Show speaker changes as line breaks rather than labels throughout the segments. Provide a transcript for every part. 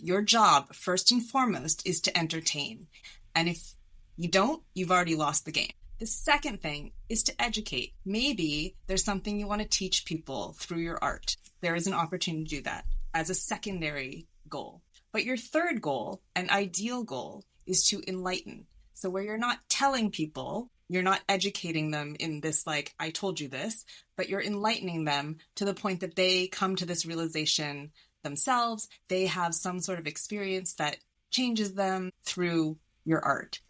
Your job, first and foremost, is to entertain. And if you don't, you've already lost the game. The second thing is to educate. Maybe there's something you want to teach people through your art. There is an opportunity to do that as a secondary goal. But your third goal, an ideal goal, is to enlighten. So where you're not telling people, you're not educating them in this, like, I told you this, but you're enlightening them to the point that they come to this realization themselves. They have some sort of experience that changes them through your art.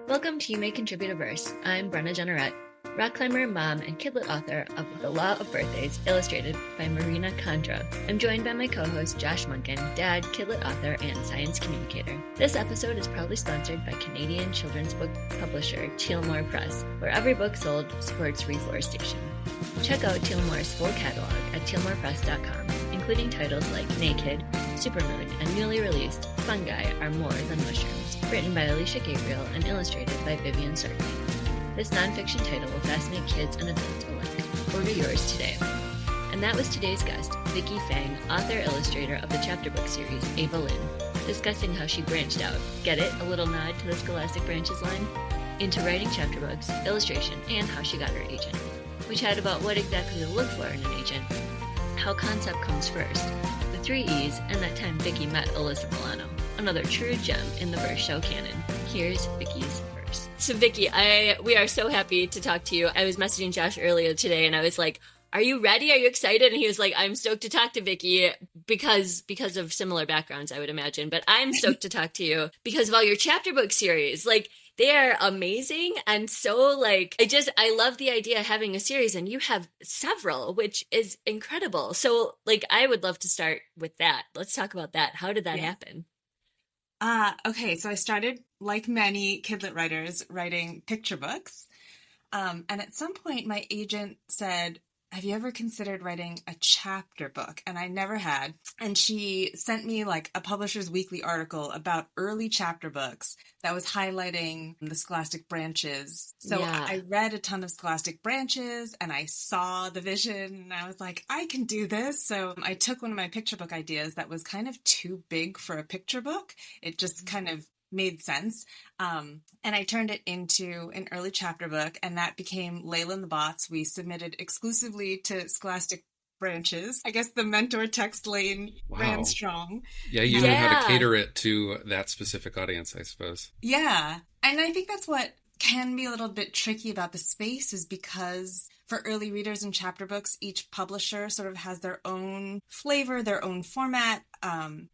Welcome to You May Contribute a Verse. I'm Brenna Jennerette, rock climber, mom, and kidlit author of The Law of Birthdays, illustrated by Marina Condra. I'm joined by my co-host Josh Munkin, dad, kidlit author, and science communicator. This episode is proudly sponsored by Canadian children's book publisher Tealmore Press, where every book sold supports reforestation. Check out Tealmore's full catalog at tealmorepress.com, including titles like Naked, Supermoon, and newly released Fungi Are More Than Mushrooms, written by Alicia Gabriel and illustrated by Vivian Sarkey. This nonfiction title will fascinate kids and adults alike. Order yours today. And that was today's guest, Vicky Fang, author-illustrator of the chapter book series Ava Lin, discussing how she branched out, get it, a little nod to the Scholastic Branches line, into writing chapter books, illustration, and how she got her agent. We chat about what exactly to look for in an agent, how concept comes first, the 3 E's, and that time Vicky met Alyssa Milano, another true gem in the verse show canon. Here's Vicky's verse. So Vicky, we are so happy to talk to you. I was messaging Josh earlier today and I was like, are you ready? Are you excited? And he was like, I'm stoked to talk to Vicky because of similar backgrounds, I would imagine. But I'm stoked to talk to you because of all your chapter book series. Like, they are amazing. And so, like, I love the idea of having a series, and you have several, which is incredible. So, like, I would love to start with that. Let's talk about that. How did that happen?
Okay, so I started, like many kidlit writers, writing picture books. And at some point, my agent said, have you ever considered writing a chapter book? And I never had. And she sent me like a Publisher's Weekly article about early chapter books that was highlighting the Scholastic Branches. So I read a ton of Scholastic Branches and I saw the vision and I was like, I can do this. So I took one of my picture book ideas that was kind of too big for a picture book. It just kind of made sense. And I turned it into an early chapter book, and that became Layla and the Bots. We submitted exclusively to Scholastic Branches. I guess the mentor text lane ran strong.
Yeah, you know how to cater it to that specific audience, I suppose.
Yeah. And I think that's what can be a little bit tricky about the space, is because for early readers and chapter books, each publisher sort of has their own flavor, their own format.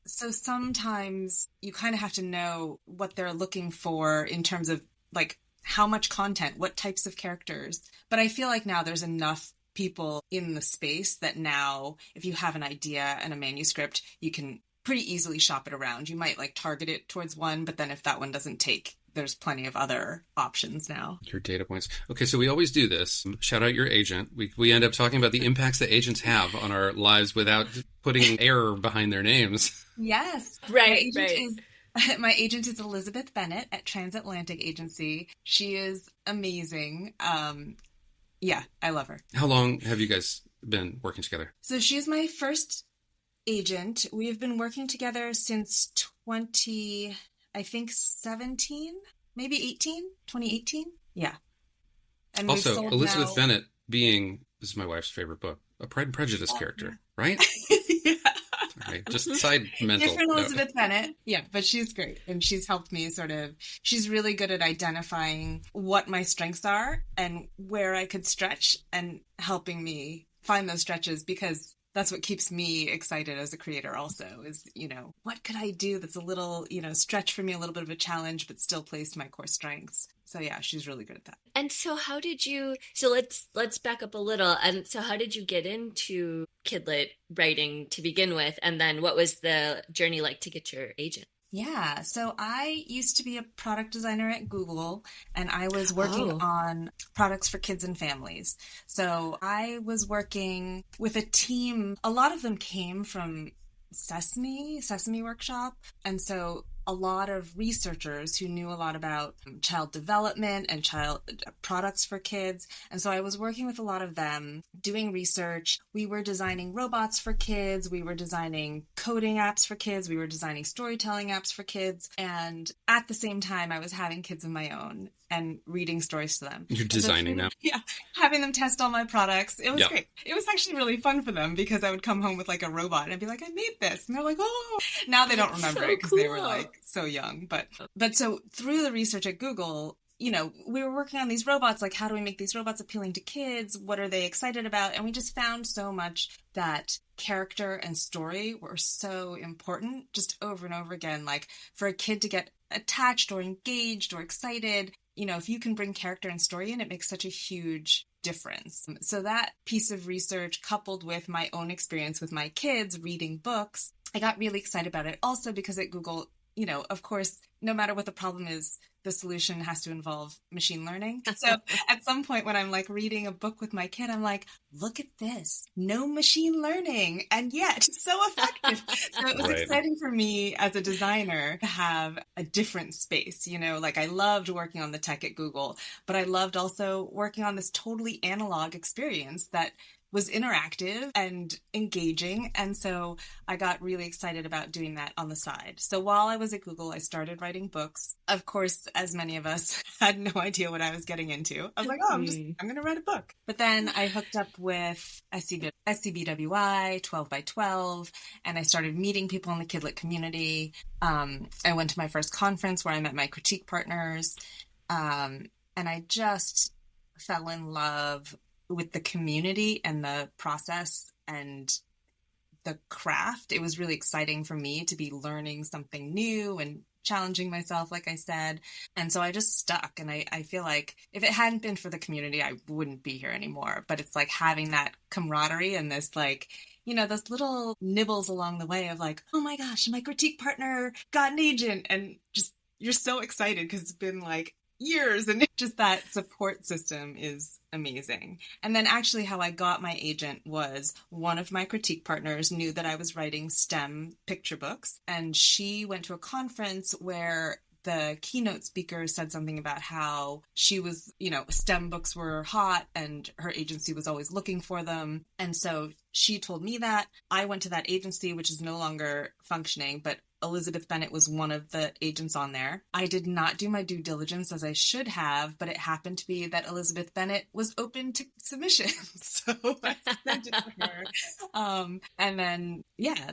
So sometimes you kind of have to know what they're looking for in terms of like how much content, what types of characters. But I feel like now there's enough people in the space that now if you have an idea and a manuscript, you can pretty easily shop it around. You might like target it towards one, but then if that one doesn't take, there's plenty of other options now.
Your data points. Okay, so we always do this. Shout out your agent. We end up talking about the impacts that agents have on our lives without putting error behind their names.
Yes.
Right.
My agent is Elizabeth Bennett at Transatlantic Agency. She is amazing. Yeah, I love her.
How long have you guys been working together?
So she is my first agent. We have been working together since 2017, maybe 2018. Yeah. And
also, Elizabeth Bennett being, this is my wife's favorite book, a Pride and Prejudice character, right?
Yeah.
Sorry, just side mental.
Different Elizabeth Bennett. Yeah, but she's great. And she's helped me she's really good at identifying what my strengths are and where I could stretch and helping me find those stretches, because that's what keeps me excited as a creator also is, what could I do that's a little, stretch for me, a little bit of a challenge, but still plays to my core strengths. So yeah, she's really good at that.
And so let's back up a little. And so how did you get into kidlit writing to begin with? And then what was the journey like to get your agent?
Yeah, so I used to be a product designer at Google, and I was working on products for kids and families. So I was working with a team. A lot of them came from Sesame Workshop. And so a lot of researchers who knew a lot about child development and child products for kids. And so I was working with a lot of them, doing research. We were designing robots for kids. We were designing coding apps for kids. We were designing storytelling apps for kids. And at the same time, I was having kids of my own and reading stories to them.
You're designing now.
Yeah, having them test all my products. It was great. It was actually really fun for them because I would come home with like a robot and I'd be like, I made this. And they're like, oh, now they don't remember it because they were like so young. But so through the research at Google, you know, we were working on these robots, like how do we make these robots appealing to kids? What are they excited about? And we just found so much that character and story were so important just over and over again. Like for a kid to get attached or engaged or excited, you know, if you can bring character and story in, it makes such a huge difference. So that piece of research coupled with my own experience with my kids reading books, I got really excited about it. Also because at Google, you know, of course, no matter what the problem is, the solution has to involve machine learning. So at some point when I'm like reading a book with my kid, I'm like, look at this, no machine learning, and yet so effective. So it was exciting for me as a designer to have a different space, you know, like I loved working on the tech at Google, but I loved also working on this totally analog experience that was interactive and engaging. And so I got really excited about doing that on the side. So while I was at Google, I started writing books. Of course, as many of us had no idea what I was getting into. I was like, oh, I'm going to write a book. But then I hooked up with SCBWI, 12 by 12, and I started meeting people in the Kidlit community. I went to my first conference where I met my critique partners. And I just fell in love with the community and the process and the craft. It was really exciting for me to be learning something new and challenging myself, like I said. And so I just stuck. And I feel like if it hadn't been for the community, I wouldn't be here anymore. But it's like having that camaraderie and this like, you know, those little nibbles along the way of like, oh my gosh, my critique partner got an agent. And just, you're so excited because it's been like years, and just that support system is amazing. And then actually how I got my agent was one of my critique partners knew that I was writing STEM picture books, and she went to a conference where the keynote speaker said something about how she was, you know, STEM books were hot and her agency was always looking for them. And so she told me that. I went to that agency, which is no longer functioning, but Elizabeth Bennett was one of the agents on there. I did not do my due diligence as I should have, but it happened to be that Elizabeth Bennett was open to submissions. So I sent it to her. And then, yeah,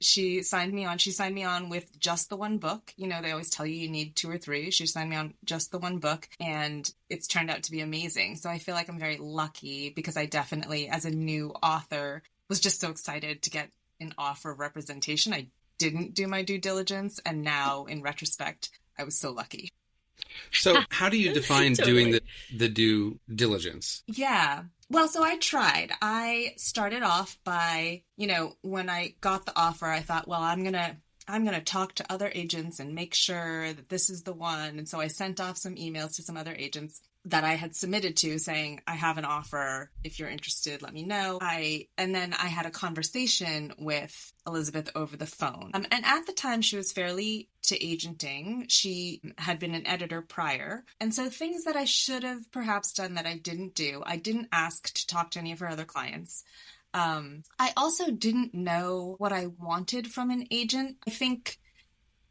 she signed me on. She signed me on with just the one book. You know, they always tell you need 2 or 3. She signed me on just the one book, and it's turned out to be amazing. So I feel like I'm very lucky because I definitely, as a new author, was just so excited to get an offer of representation. I didn't do my due diligence, and now in retrospect I was so lucky.
So how do you define doing the due diligence?
Yeah, well, so I tried. I started off by, you know, when I got the offer, I thought, well, I'm gonna talk to other agents and make sure that this is the one. And so I sent off some emails to some other agents that I had submitted to saying, I have an offer. If you're interested, let me know. And then I had a conversation with Elizabeth over the phone. And at the time she was fairly to agenting. She had been an editor prior. And so things that I should have perhaps done that I didn't do, I didn't ask to talk to any of her other clients. I also didn't know what I wanted from an agent. I think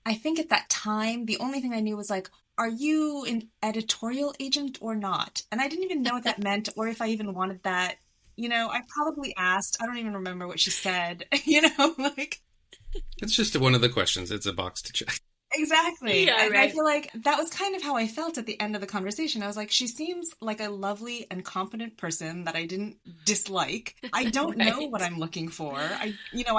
at that time, the only thing I knew was like, are you an editorial agent or not? And I didn't even know what that meant or if I even wanted that. You know, I probably asked. I don't even remember what she said. You know, like.
It's just one of the questions. It's a box to check.
Exactly.
Yeah,
and
right.
I feel like that was kind of how I felt at the end of the conversation. I was like, she seems like a lovely and competent person that I didn't dislike. I don't know what I'm looking for. I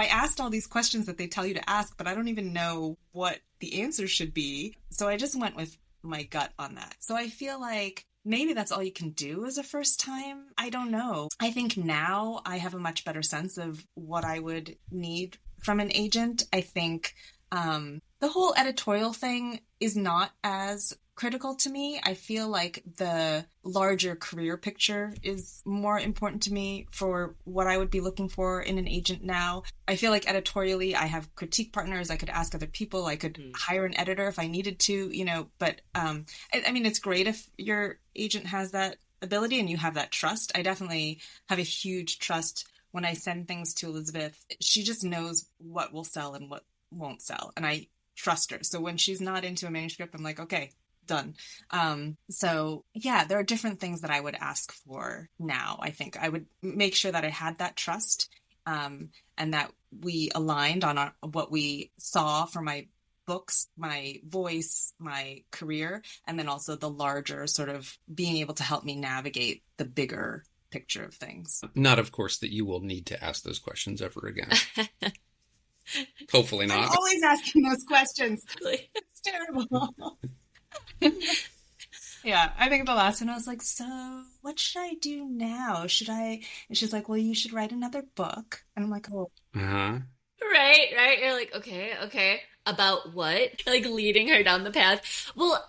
asked all these questions that they tell you to ask, but I don't even know what the answers should be. So I just went with my gut on that. So I feel like maybe that's all you can do as a first time. I don't know. I think now I have a much better sense of what I would need from an agent. I think the whole editorial thing is not as critical to me. I feel like the larger career picture is more important to me for what I would be looking for in an agent now. I feel like editorially, I have critique partners. I could ask other people. I could hire an editor if I needed to, but I mean, it's great if your agent has that ability and you have that trust. I definitely have a huge trust when I send things to Elizabeth. She just knows what will sell and what won't sell. And I trust her. So when she's not into a manuscript, I'm like, okay, done. So yeah, there are different things that I would ask for now. I think I would make sure that I had that trust, and that we aligned on what we saw for my books, my voice, my career, and then also the larger sort of being able to help me navigate the bigger picture of things.
Not, of course, that you will need to ask those questions ever again. Hopefully not.
I'm always asking those questions. It's terrible. Yeah, I think the last one I was like, so what should I do now? And she's like, well, you should write another book. And I'm like, oh.
Uh-huh.
Right. You're like, okay. About what? Like leading her down the path. Well,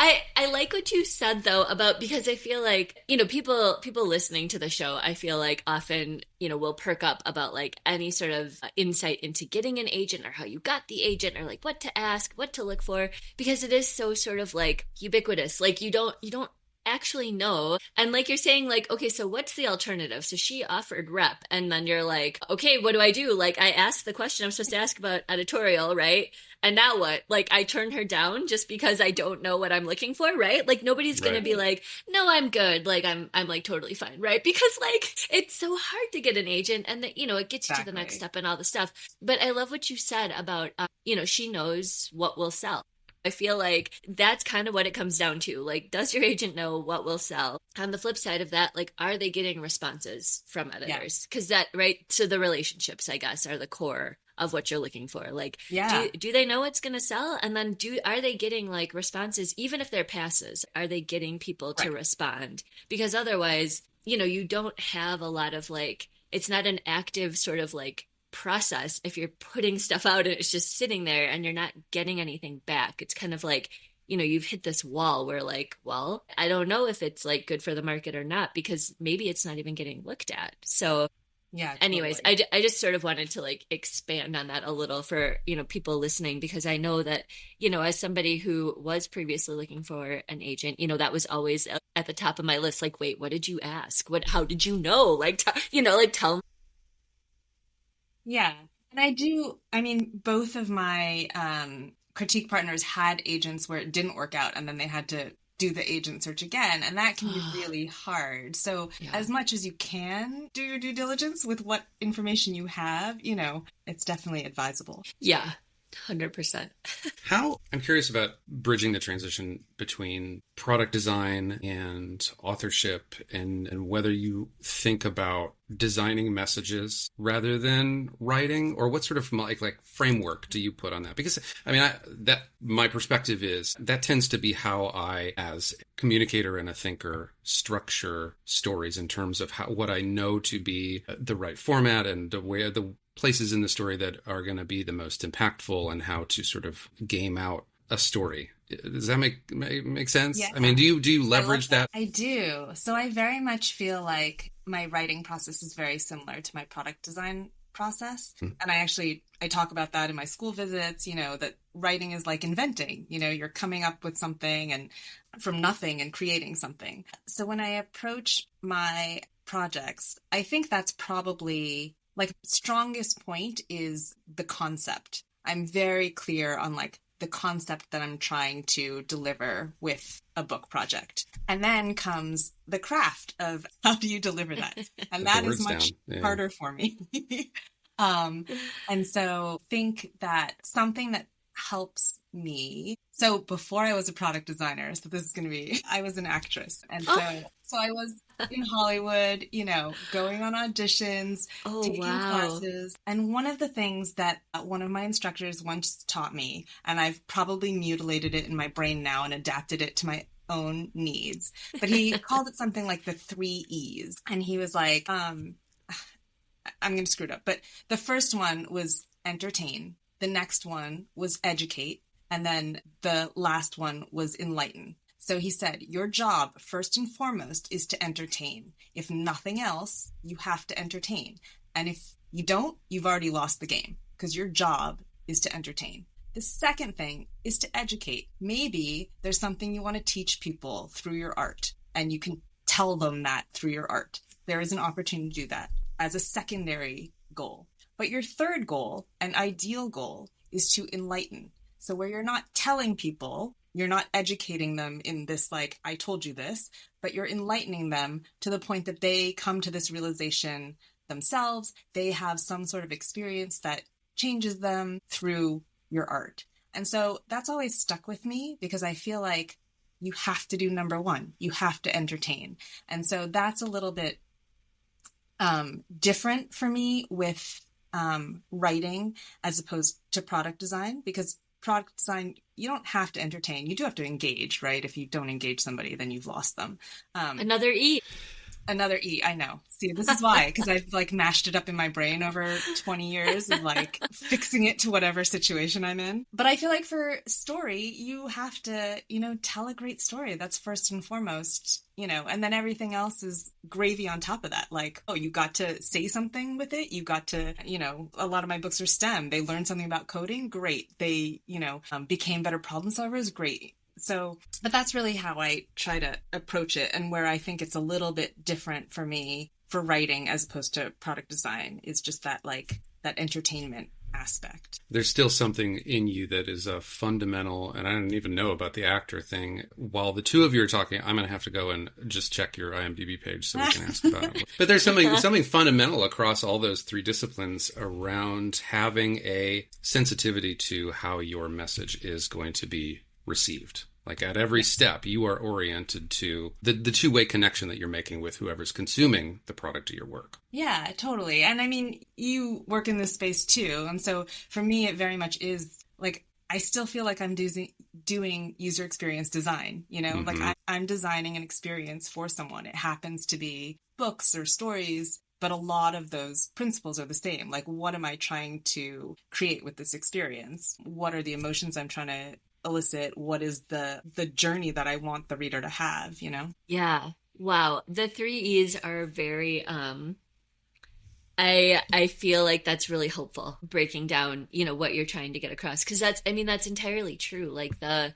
I like what you said though about, because I feel like, people listening to the show, I feel like often, will perk up about like any sort of insight into getting an agent or how you got the agent or like what to ask, what to look for, because it is so sort of like ubiquitous. Like you don't actually know. And like you're saying, like, okay, so what's the alternative? So she offered rep, and then you're like, okay, what do I do? Like I asked the question I'm supposed to ask about editorial, right? And now what? Like I turn her down just because I don't know what I'm looking for, right? Like nobody's gonna be like, no, I'm good. Like I'm like totally fine, right? Because like it's so hard to get an agent, and that it gets you to the next step and all the stuff. But I love what you said about she knows what will sell. I feel like that's kind of what it comes down to. Like, does your agent know what will sell? On the flip side of that, like, are they getting responses from editors? Because that, right? So the relationships, I guess, are the core of what you're looking for. Like, do they know what's going to sell? And then are they getting like responses, even if they're passes? Are they getting people to respond? Because otherwise, you don't have a lot of like, it's not an active sort of like process if you're putting stuff out and it's just sitting there and you're not getting anything back. It's kind of like, you've hit this wall where like, well, I don't know if it's like good for the market or not, because maybe it's not even getting looked at. So yeah, anyways, totally. I just sort of wanted to like expand on that a little for, people listening, because I know that, as somebody who was previously looking for an agent, that was always at the top of my list. Like, wait, what did you ask? How did you know? Like, tell me.
Yeah. And I mean, both of my critique partners had agents where it didn't work out, and then they had to do the agent search again. And that can be really hard. So as much as you can do your due diligence with what information you have, it's definitely advisable.
Yeah. 100%.
I'm curious about bridging the transition between product design and authorship, and whether you think about designing messages rather than writing, or what sort of like framework do you put on that? Because I mean, my perspective is that tends to be how I, as a communicator and a thinker, structure stories in terms of what I know to be the right format and where the places in the story that are going to be the most impactful, and how to sort of game out a story. Does that make sense? Yeah. I mean, do you leverage that?
I do. So I very much feel like my writing process is very similar to my product design process. And I talk about that in my school visits, that writing is like inventing, you're coming up with something and from nothing and creating something. So when I approach my projects, I think that's probably like strongest point is the concept. I'm very clear on like the concept that I'm trying to deliver with a book project. And then comes the craft of how do you deliver that? And that is much harder for me. And so think that something that helps me. So before I was a product designer, so this is going to be, I was an actress. And so I was in Hollywood, going on auditions, taking classes. And one of the things that one of my instructors once taught me, and I've probably mutilated it in my brain now and adapted it to my own needs, but he called it something like the 3 E's. And he was like, I'm going to screw it up. But the first one was entertain. The next one was educate. And then the last one was Enlighten. So he said, your job, first and foremost, is to entertain. If nothing else, you have to entertain. And if you don't, you've already lost the game, because your job is to entertain. The second thing is to educate. Maybe there's something you want to teach people through your art, and you can tell them that through your art. There is an opportunity to do that as a secondary goal. But your third goal, an ideal goal, is to enlighten. So where you're not telling people, you're not educating them in this, like, I told you this, but you're enlightening them to the point that they come to this realization themselves. They have some sort of experience that changes them through your art. And so that's always stuck with me, because I feel like you have to do number one. You have to entertain. And so that's a little bit different for me with writing as opposed to product design, because product design, you don't have to entertain. You do have to engage, right? If you don't engage somebody, then you've lost them.
Another E.
Another E, I know. See, this is why, because I've like mashed it up in my brain over 20 years of like fixing it to whatever situation I'm in. But I feel like for story, you have to, tell a great story. That's first and foremost, and then everything else is gravy on top of that. Like, oh, you got to say something with it. You got to, a lot of my books are STEM. They learned something about coding. Great. They, became better problem solvers. Great. So, but that's really how I try to approach it, and where I think it's a little bit different for me for writing as opposed to product design is just that, like, that entertainment aspect.
There's still something in you that is a fundamental, and I don't even know about the actor thing. While the two of you are talking, I'm going to have to go and just check your IMDb page so we can ask about it. But there's something fundamental across all those three disciplines around having a sensitivity to how your message is going to be received. Like at every step, you are oriented to the two-way connection that you're making with whoever's consuming the product of your work.
Yeah, totally. And I mean, you work in this space too. And so for me, it very much is like, I still feel like I'm doing user experience design,
Mm-hmm.
like I'm designing an experience for someone. It happens to be books or stories, but a lot of those principles are the same. Like, what am I trying to create with this experience? What are the emotions I'm trying to elicit? What is the journey that I want the reader to have,
Yeah. Wow. The three E's are very, I feel like that's really helpful, breaking down, what you're trying to get across. Cause that's entirely true. Like the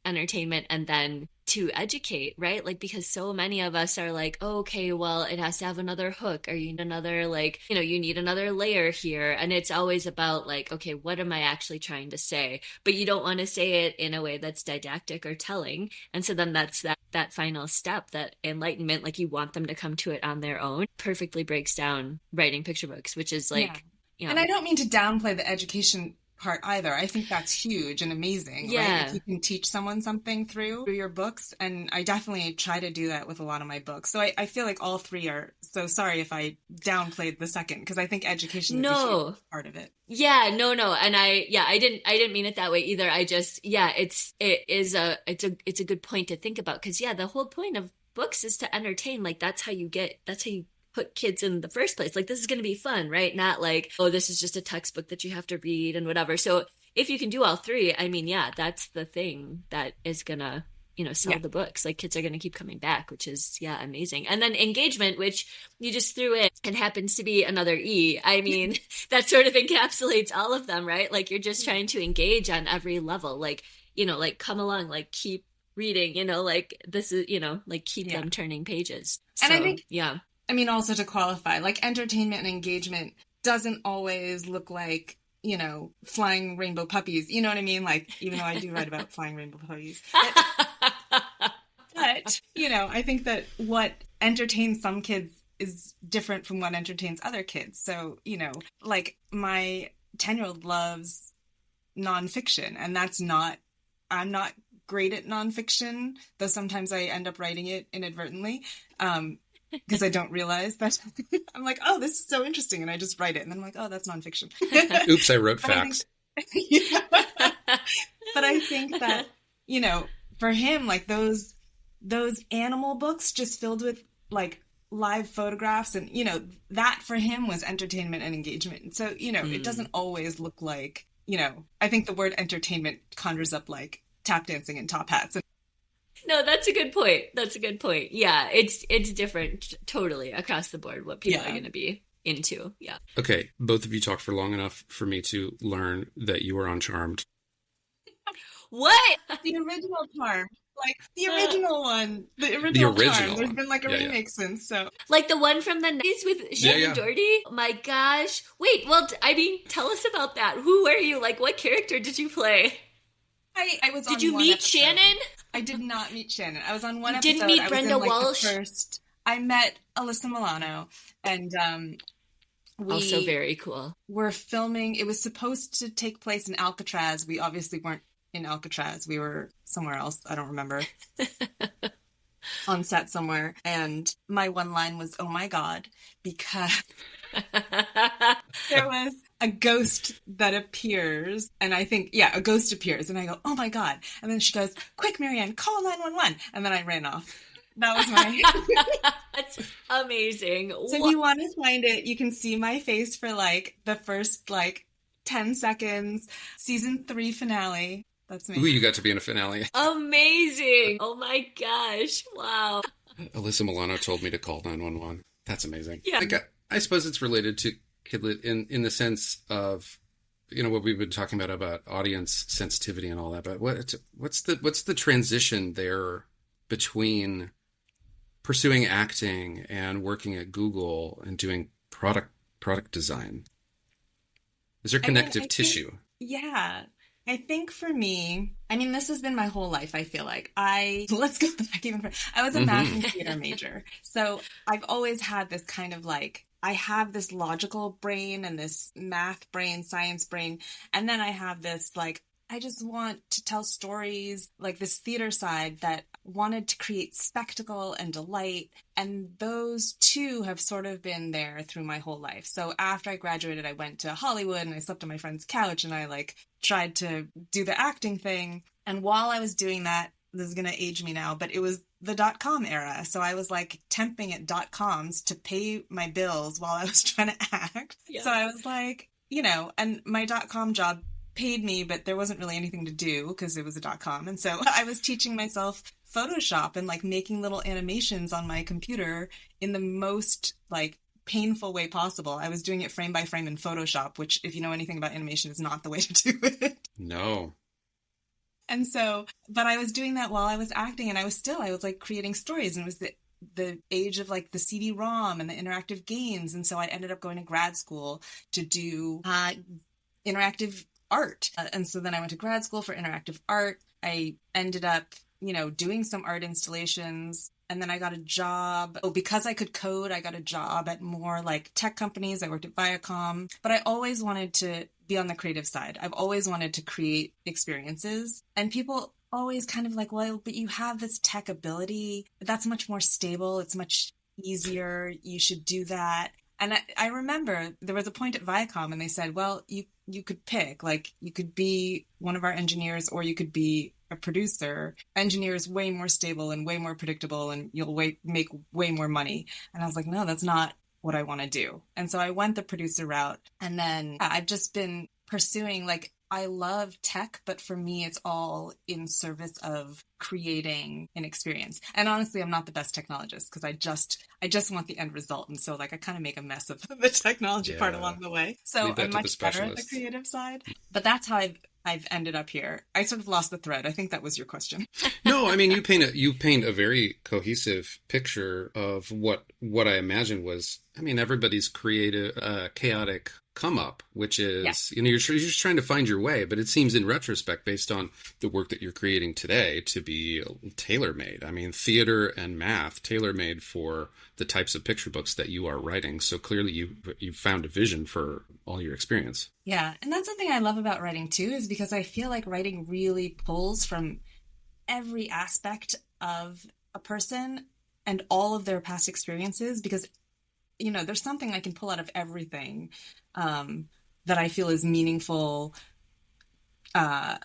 entertainment and then to educate, right? Like, because so many of us are like, oh, okay, well, it has to have another hook, or you need another, like, you need another layer here. And it's always about like, okay, what am I actually trying to say? But you don't want to say it in a way that's didactic or telling. And so then that's that final step, that enlightenment, like you want them to come to it on their own, perfectly breaks down writing picture books, which is like,
And I don't mean to downplay the education part either. I think that's huge and amazing, right? If you can teach someone something through your books, and I definitely try to do that with a lot of my books. So I feel like all three are, so sorry if I downplayed the second, because I think education is a huge part of it.
Yeah, no. And I didn't mean it that way either. I just, it's a good point to think about, because the whole point of books is to entertain. Like that's how you put kids in the first place. Like, this is going to be fun, right? Not like, oh, this is just a textbook that you have to read and whatever. So if you can do all three, I mean, that's the thing that is going to, sell the books. Like, kids are going to keep coming back, which is, amazing. And then engagement, which you just threw in and happens to be another E. I mean, that sort of encapsulates all of them, right? Like, you're just trying to engage on every level. Like, like, come along, like, keep reading, like, this is, like, keep them turning pages.
And I think, I mean, also to qualify, like, entertainment and engagement doesn't always look like, flying rainbow puppies. You know what I mean? Like, even though I do write about flying rainbow puppies. But, I think that what entertains some kids is different from what entertains other kids. So, like, my 10-year-old loves nonfiction, and I'm not great at nonfiction, though sometimes I end up writing it inadvertently. Because I don't realize that. I'm like, oh, this is so interesting. And I just write it. And then I'm like, oh, that's nonfiction.
Oops, I wrote facts.
But I think that, for him, like those animal books just filled with like live photographs and, that for him was entertainment and engagement. So, it doesn't always look like, I think the word entertainment conjures up like tap dancing and top hats.
No, that's a good point. That's a good point. Yeah, it's different totally across the board what people are going to be into. Yeah.
Okay, both of you talked for long enough for me to learn that you are on Charmed.
What?
The original Charmed. Like the original one. The original Charmed. There's been like a remake since, so.
Like the one from the 90s with Shannon Doherty? Oh my gosh. Wait, well, I mean, tell us about that. Who were you? Like, what character did you play?
I was on
Did you
one
meet
episode.
Shannon?
I did not meet Shannon. I was on one
You
episode.
didn't meet
I
Brenda
was in, like,
Walsh?
the first. I met Alyssa Milano, and we
also very cool.
were filming. It was supposed to take place in Alcatraz. We obviously weren't in Alcatraz. We were somewhere else. I don't remember. On set somewhere. And my one line was, "Oh my God," because there was a ghost that appears, and I think, a ghost appears, and I go, "Oh my God." And then she goes, "Quick, Marianne, call 911." And then I ran off. That was my...
That's amazing.
So if you want to find it, you can see my face for like the first 10 seconds. Season 3 finale. That's me.
Ooh, you got to be in a finale.
Amazing. Oh my gosh. Wow.
Alyssa Milano told me to call 911. That's amazing.
Yeah.
I suppose it's related to Kidlit in the sense of, what we've been talking about audience sensitivity and all that. But what's the transition there between pursuing acting and working at Google and doing product design? Is there connective tissue?
Yeah. I think for me, this has been my whole life, I feel like. Let's go back even further. I was a math and theater major. So I've always had this kind of I have this logical brain and this math brain, science brain. And then I have this I just want to tell stories, this theater side that wanted to create spectacle and delight. And those two have sort of been there through my whole life. So after I graduated, I went to Hollywood and I slept on my friend's couch and I tried to do the acting thing. And while I was doing that, this is going to age me now, but it was the .com era. So I was temping at .coms to pay my bills while I was trying to act. Yeah. So I was and my .com job paid me, but there wasn't really anything to do because it was a .com. And so I was teaching myself Photoshop and making little animations on my computer in the most painful way possible. I was doing it frame by frame in Photoshop, which if you know anything about animation is not the way to do it.
No.
And so, but I was doing that while I was acting and I was creating stories, and it was the age of the CD-ROM and the interactive games. And so I ended up going to grad school to do interactive art. And so then I went to grad school for interactive art. I ended up, doing some art installations. And then I got a job. Because I could code, I got a job at more tech companies. I worked at Viacom. But I always wanted to be on the creative side. I've always wanted to create experiences. And people always kind of well, but you have this tech ability. That's much more stable. It's much easier. You should do that. And I remember there was a point at Viacom and they said, well, you could pick, you could be one of our engineers or you could be a producer. Engineer is way more stable and way more predictable and you'll make way more money. And I was like, no, that's not what I want to do. And so I went the producer route. And then I've just been pursuing, I love tech, but for me, it's all in service of creating an experience. And honestly, I'm not the best technologist because I just want the end result. And so I kind of make a mess of the technology part along the way. So I'm much better at the creative side, but that's how I've ended up here. I sort of lost the thread. I think that was your question.
No, you paint a very cohesive picture of what I imagine was, everybody's creative, chaotic come up, which is, you're just trying to find your way. But it seems in retrospect, based on the work that you're creating today, to be tailor-made. Theater and math, tailor-made for the types of picture books that you are writing. So clearly you found a vision for all your experience.
Yeah. And that's something I love about writing too, is because I feel like writing really pulls from every aspect of a person and all of their past experiences, because there's something I can pull out of everything that I feel is meaningful to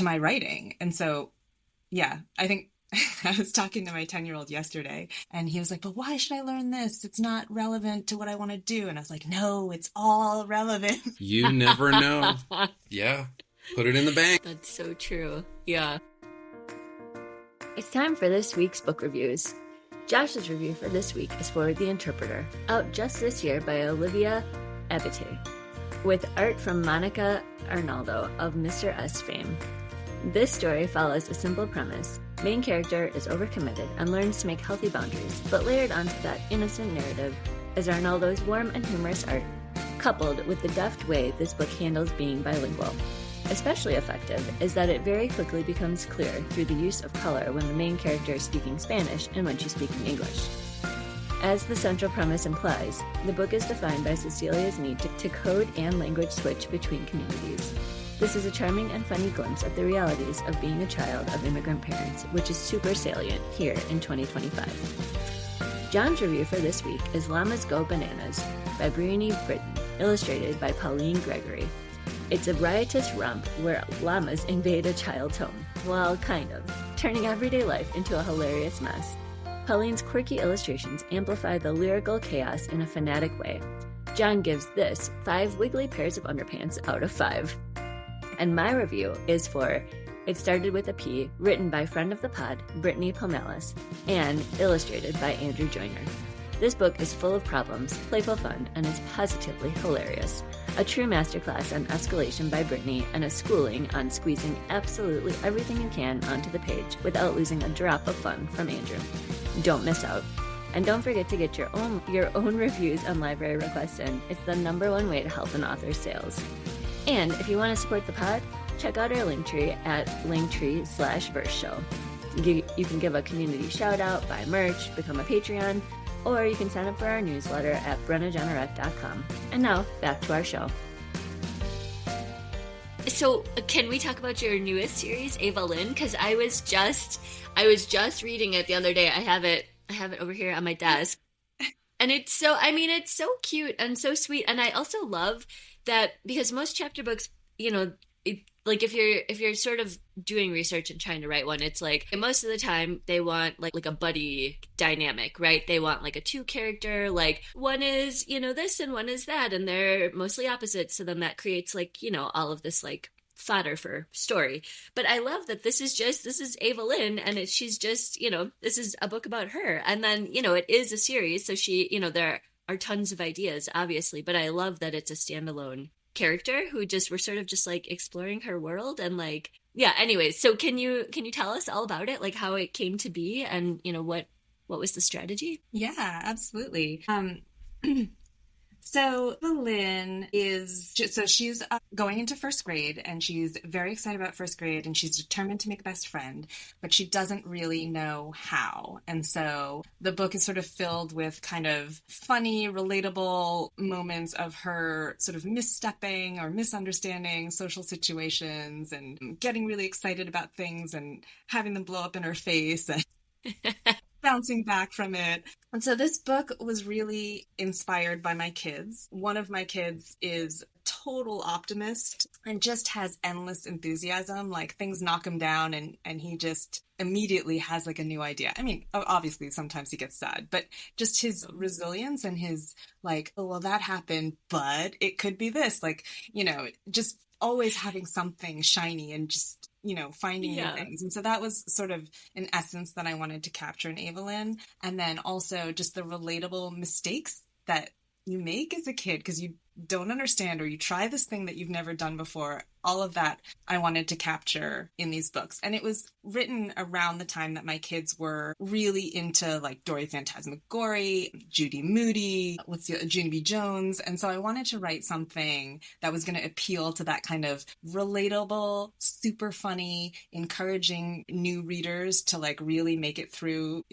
my writing. And so, I think I was talking to my 10-year-old yesterday, and he was like, but why should I learn this? It's not relevant to what I want to do. And I was like, no, it's all relevant.
You never know. Yeah. Put it in the bank.
That's so true. Yeah. It's time for this week's book reviews. Josh's review for this week is for The Interpreter, out just this year by Olivia Abtahi, with art from Monica Arnaldo of Mr. S fame. This story follows a simple premise. Main character is overcommitted and learns to make healthy boundaries, but layered onto that innocent narrative is Arnaldo's warm and humorous art, coupled with the deft way this book handles being bilingual. Especially effective is that it very quickly becomes clear through the use of color when the main character is speaking Spanish and when she's speaking English. As the central premise implies, the book is defined by Cecilia's need to code and language switch between communities. This is a charming and funny glimpse at the realities of being a child of immigrant parents, which is super salient here in 2025. John's review for this week is Llamas Go Bananas by Briony, Britten, illustrated by Pauline, Gregory. It's a riotous romp where llamas invade a child's home. Well, kind of, turning everyday life into a hilarious mess. Pauline's quirky illustrations amplify the lyrical chaos in a fanatic way. John gives this 5 wiggly pairs of underpants out of 5. And my review is for It Started With a P, written by friend of the pod, Brittany Pomales, and illustrated by Andrew Joyner. This book is full of problems, playful fun, and is positively hilarious. A true masterclass on escalation by Brittany and a schooling on squeezing absolutely everything you can onto the page without losing a drop of fun from Andrew. Don't miss out. And don't forget to get your own reviews and library requests in. It's the #1 way to help an author's sales. And if you want to support the pod, check out our Linktree at linktree/verseshow. You can give a community shout out, buy merch, become a Patreon, or you can sign up for our newsletter at brennagenerette.com. And now, back to our show. So, can we talk about your newest series, Ava Lin? Because I was just reading it the other day. I have it over here on my desk. And it's so cute and so sweet. And I also love that, because most chapter books, if you're sort of doing research and trying to write one, it's like most of the time they want like a buddy dynamic, right? They want like a 2-character, like one is, this and one is that, and they're mostly opposites. So then that creates all of this like fodder for story. But I love that this is Ava Lin, and she's just, this is a book about her. And then, it is a series. So she, there are tons of ideas, obviously, but I love that it's a standalone character who we're sort of just like exploring her world. And like, yeah, anyways, so can you tell us all about it, like how it came to be, and what was the strategy?
Yeah, absolutely. So Lynn she's going into first grade, and she's very excited about first grade, and she's determined to make a best friend, but she doesn't really know how. And so the book is sort of filled with kind of funny, relatable moments of her sort of misstepping or misunderstanding social situations and getting really excited about things and having them blow up in her face and bouncing back from it. And so this book was really inspired by my kids. One of my kids is a total optimist and just has endless enthusiasm. Like things knock him down and he just immediately has like a new idea. I mean, obviously sometimes he gets sad, but just his resilience and his like, oh, well, that happened, but it could be this, like, just always having something shiny and just, finding new things. And so that was sort of an essence that I wanted to capture in Ava Lin. And then also just the relatable mistakes that you make as a kid because you don't understand, or you try this thing that you've never done before. All of that I wanted to capture in these books. And it was written around the time that my kids were really into like Dory Phantasmagoria, Judy Moody, Junie B. Jones. And so I wanted to write something that was going to appeal to that kind of relatable, super funny, encouraging new readers to like really make it through,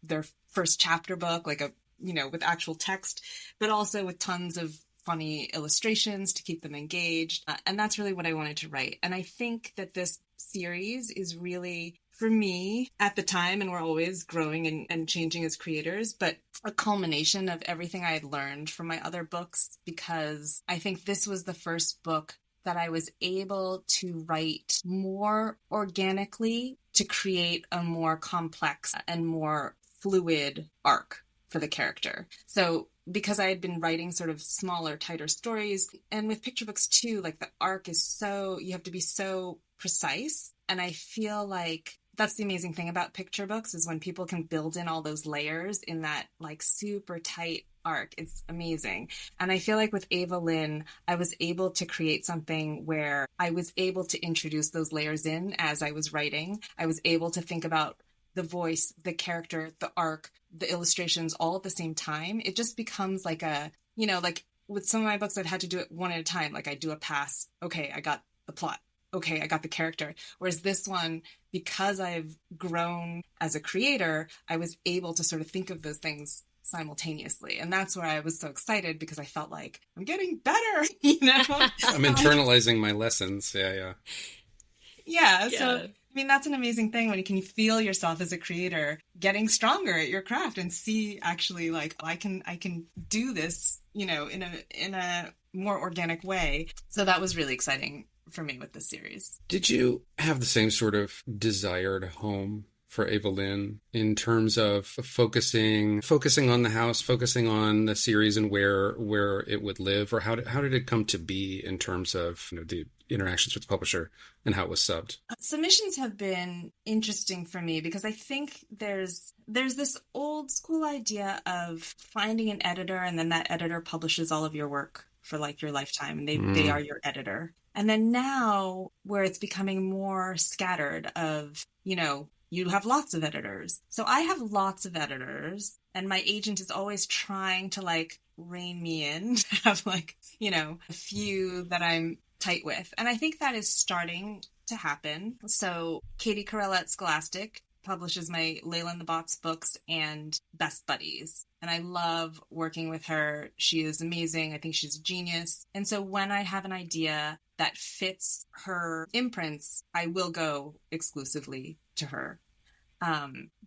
their first chapter book, like with actual text, but also with tons of funny illustrations to keep them engaged. And that's really what I wanted to write. And I think that this series is really, for me at the time, and we're always growing and changing as creators, but a culmination of everything I had learned from my other books, because I think this was the first book that I was able to write more organically to create a more complex and more fluid arc for the character. So because I had been writing sort of smaller, tighter stories, and with picture books too, like the arc is so, you have to be so precise. And I feel like that's the amazing thing about picture books is when people can build in all those layers in that like super tight arc. It's amazing. And I feel like with Ava Lin, I was able to create something where I was able to introduce those layers in as I was writing. I was able to think about the voice, the character, the arc, the illustrations all at the same time. It just becomes like a, you know, like with some of my books, I've had to do it one at a time. Like I do a pass. Okay, I got the plot. Okay, I got the character. Whereas this one, because I've grown as a creator, I was able to sort of think of those things simultaneously. And that's where I was so excited because I felt like I'm getting better, you know?
I'm internalizing my lessons.
Yeah. So, I mean, that's an amazing thing when you can feel yourself as a creator getting stronger at your craft and see actually like, I can do this, you know, in a more organic way. So that was really exciting for me with this series.
Did you have the same sort of desired home for Ava Lin in terms of focusing on the house, focusing on the series and where it would live, or how did it come to be in terms of, you know, the interactions with the publisher and how it was subbed?
Submissions have been interesting for me because I think there's this old school idea of finding an editor and then that editor publishes all of your work for like your lifetime and they are your editor. And then now where it's becoming more scattered of, you know, you have lots of editors. So I have lots of editors and my agent is always trying to like rein me in to have like, you know, a few that I'm tight with. And I think that is starting to happen. So Katie Carella at Scholastic publishes my Layla and the Bots books and Best Buddies. And I love working with her. She is amazing. I think she's a genius. And so when I have an idea that fits her imprints, I will go exclusively to her.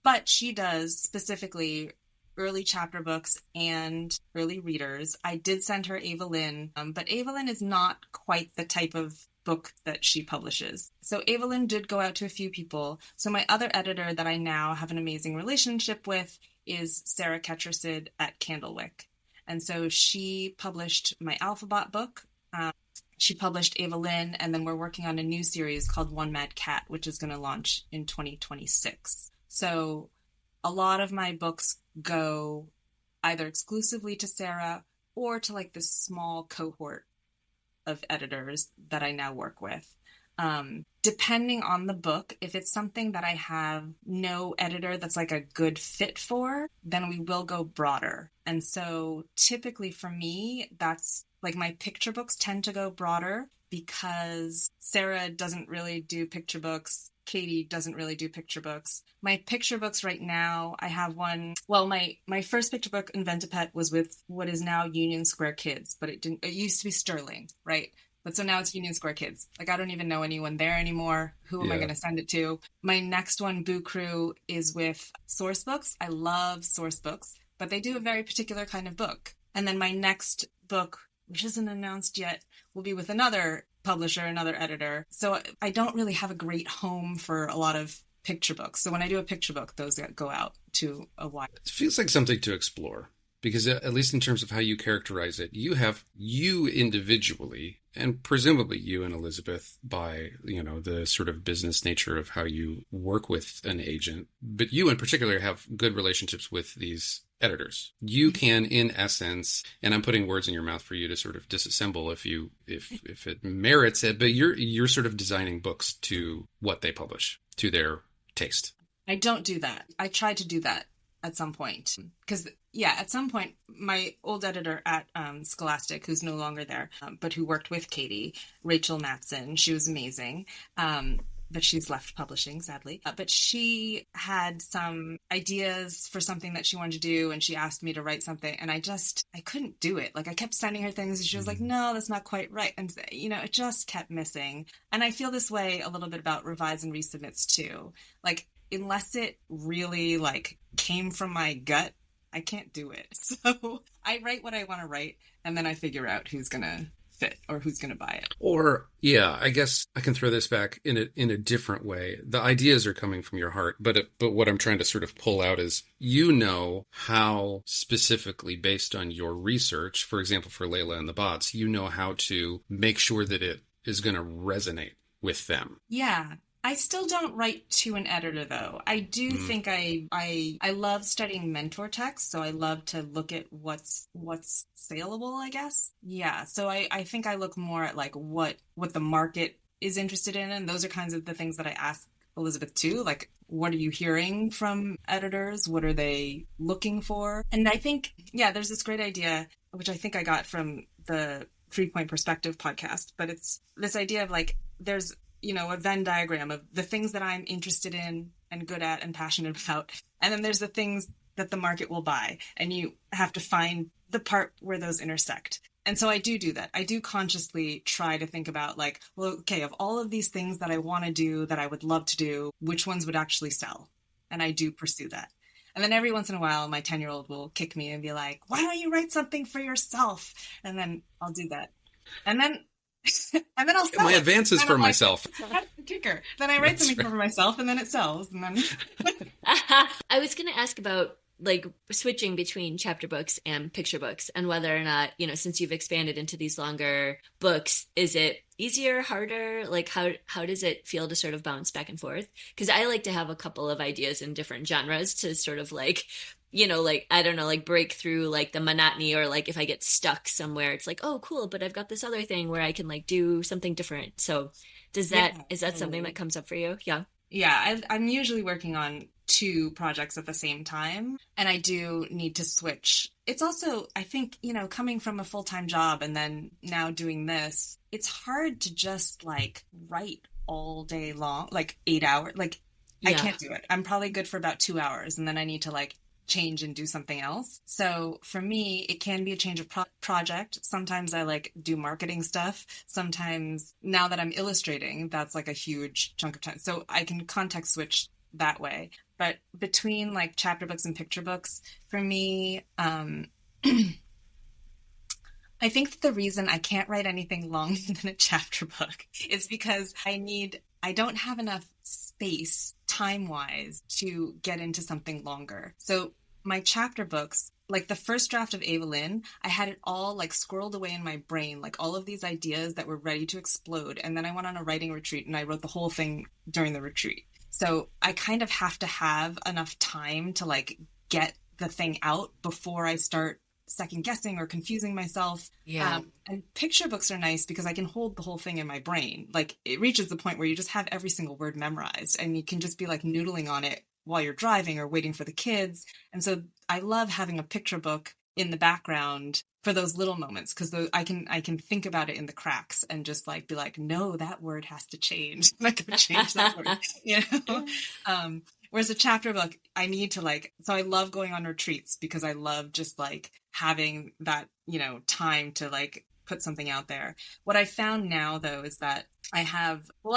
But she does specifically early chapter books and early readers. I did send her Ava Lin, but Ava Lin is not quite the type of book that she publishes. So Ava Lin did go out to a few people. So my other editor that I now have an amazing relationship with is Sarah Ketchersid at Candlewick. And so she published my Alphabot book. She published Ava Lin, and then we're working on a new series called One Mad Cat, which is going to launch in 2026. So a lot of my books go either exclusively to Sarah or to like this small cohort of editors that I now work with. Depending on the book, if it's something that I have no editor that's like a good fit for, then we will go broader. And so typically for me, that's like my picture books tend to go broader because Sarah doesn't really do picture books. Katie doesn't really do picture books. My picture books right now, I have one. Well, my first picture book, Invent a Pet, was with what is now Union Square Kids, but it used to be Sterling, right? But so now it's Union Square Kids. Like, I don't even know anyone there anymore. Who am I going to send it to? My next one, Boo Crew, is with Source Books. I love Source Books, but they do a very particular kind of book. And then my next book, which isn't announced yet, will be with another publisher, another editor. So I don't really have a great home for a lot of picture books. So when I do a picture book, those go out to a wide.
It feels like something to explore because at least in terms of how you characterize it, you individually, and presumably you and Elizabeth by, you know, the sort of business nature of how you work with an agent, but you in particular have good relationships with these editors. You can, in essence, and I'm putting words in your mouth for you to sort of disassemble if it merits it, but you're sort of designing books to what they publish, to their taste.
I don't do that. I tried to do that at some point because at some point my old editor at Scholastic, who's no longer there, but who worked with Katie, Rachel Matson, she was amazing. But she's left publishing, sadly. But she had some ideas for something that she wanted to do, and she asked me to write something, and I couldn't do it. Like, I kept sending her things, and she was like, no, that's not quite right. And, you know, it just kept missing. And I feel this way a little bit about revise and resubmits, too. Like, unless it really, like, came from my gut, I can't do it. So I write what I want to write, and then I figure out who's going to fit or who's going to buy it.
Or, yeah, I guess I can throw this back in a different way. The ideas are coming from your heart, but what I'm trying to sort of pull out is, you know how specifically, based on your research, for example, for Layla and the Bots, you know how to make sure that it is going to resonate with them.
Yeah. I still don't write to an editor, though. I do think I love studying mentor text, so I love to look at what's saleable, I guess. Yeah, so I think I look more at like what the market is interested in, and those are kinds of the things that I ask Elizabeth too, like what are you hearing from editors? What are they looking for? And I think, yeah, there's this great idea, which I think I got from the 3-Point Perspective podcast, but it's this idea of like, there's a Venn diagram of the things that I'm interested in and good at and passionate about. And then there's the things that the market will buy. And you have to find the part where those intersect. And so I do that. I do consciously try to think about like, well, okay, of all of these things that I want to do, that I would love to do, which ones would actually sell? And I do pursue that. And then every once in a while, my 10-year-old will kick me and be like, why don't you write something for yourself? And then I'll do that. And then I'll sell
my
it.
advances for myself.
That's the kicker. Then I write something for myself, and then it sells. And then
I was going to ask about like switching between chapter books and picture books, and whether or not, since you've expanded into these longer books, is it easier, harder? Like how does it feel to sort of bounce back and forth? Because I like to have a couple of ideas in different genres to sort of like, like, I don't know, like break through like the monotony, or like if I get stuck somewhere, it's like, oh, cool, but I've got this other thing where I can like do something different. So is that something that comes up for you? Yeah.
Yeah, I'm usually working on 2 projects at the same time, and I do need to switch. It's also, I think, coming from a full-time job and then now doing this, it's hard to just like write all day long, like 8 hours. Like, I can't do it. I'm probably good for about 2 hours, and then I need to like change and do something else. So for me, it can be a change of project. Sometimes I like do marketing stuff. Sometimes, now that I'm illustrating, that's like a huge chunk of time. So I can context switch that way. But between like chapter books and picture books, for me, I think that the reason I can't write anything longer than a chapter book is because I don't have enough space time-wise to get into something longer. So my chapter books, like the first draft of Ava Lin, I had it all like squirreled away in my brain, like all of these ideas that were ready to explode. And then I went on a writing retreat and I wrote the whole thing during the retreat. So I kind of have to have enough time to like get the thing out before I start second guessing or confusing myself.
Yeah.
And picture books are nice because I can hold the whole thing in my brain. Like it reaches the point where you just have every single word memorized and you can just be like noodling on it while you're driving or waiting for the kids. And so I love having a picture book in the background for those little moments, because I can think about it in the cracks and just like be like, no, that word has to change. I can change that word, Whereas a chapter book, I need to like, so I love going on retreats because I love just like having that, time to like put something out there. What I found now though is that I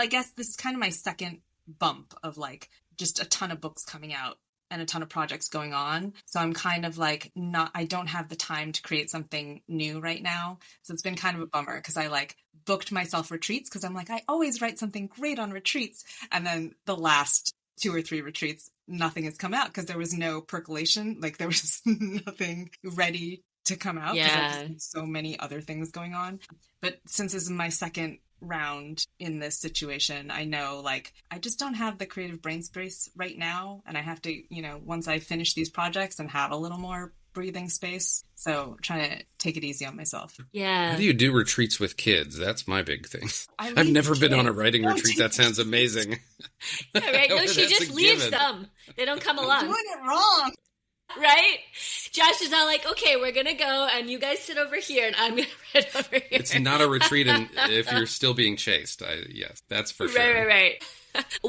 guess this is kind of my second bump of like just a ton of books coming out and a ton of projects going on. So I'm kind of like I don't have the time to create something new right now. So it's been kind of a bummer because I like booked myself retreats because I'm like, I always write something great on retreats. And then the last 2 or 3 retreats, nothing has come out because there was no percolation. Like there was nothing ready to come out because I just had so many other things going on. But since this is my second round in this situation, I know like I just don't have the creative brain space right now, and I have to, once I finish these projects and have a little more breathing space. So trying to take it easy on myself.
Yeah.
How do you do retreats with kids? That's my big thing. I've never been on a writing retreat. That sounds amazing.
Yeah, right? No, she just leaves them. They don't come along.
You're doing it wrong.
Right? Josh is all like, okay, we're going to go and you guys sit over here and I'm going to write over here.
It's not a retreat if you're still being chased. Yes, that's for sure.
Right.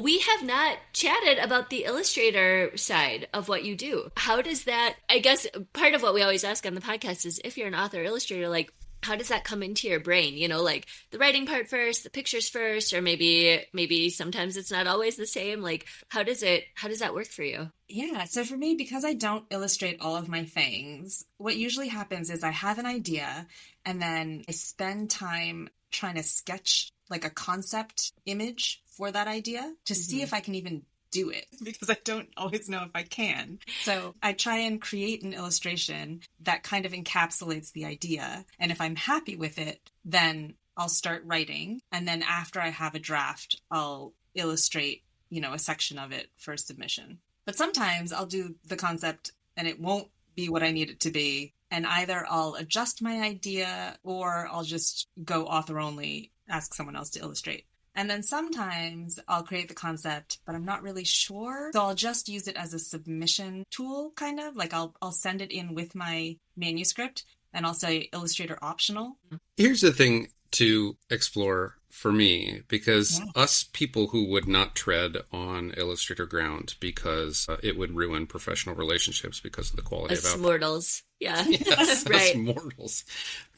We have not chatted about the illustrator side of what you do. How does that, I guess part of what we always ask on the podcast is if you're an author illustrator, like how does that come into your brain? You know, like the writing part first, the pictures first, or maybe sometimes it's not always the same. Like how does that work for you?
Yeah, so for me, because I don't illustrate all of my things, what usually happens is I have an idea and then I spend time trying to sketch like a concept image for that idea to see if I can even do it, because I don't always know if I can. So I try and create an illustration that kind of encapsulates the idea. And if I'm happy with it, then I'll start writing. And then after I have a draft, I'll illustrate, a section of it for submission. But sometimes I'll do the concept and it won't be what I need it to be. And either I'll adjust my idea or I'll just go author only, ask someone else to illustrate. And then sometimes I'll create the concept, but I'm not really sure. So I'll just use it as a submission tool, kind of. Like I'll send it in with my manuscript and I'll say Illustrator optional.
Here's the thing to explore for me, because us people who would not tread on Illustrator ground because it would ruin professional relationships because of the quality of output.
Mortals. Yeah.
Yes,
right.
Us mortals.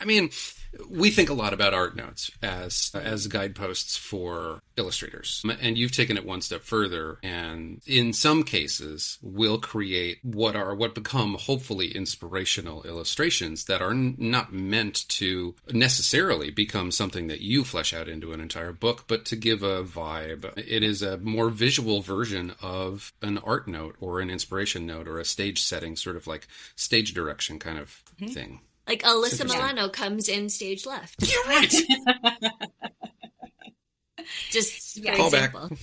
I mean, we think a lot about art notes as guideposts for illustrators. And you've taken it one step further, and in some cases will create what become hopefully inspirational illustrations that are not meant to necessarily become something that you flesh out into an entire book, but to give a vibe. It is a more visual version of an art note or an inspiration note or a stage setting, sort of like stage direction kind of thing.
Like Alyssa Milano comes in stage left.
You're right.
Just for
Call
example.
back.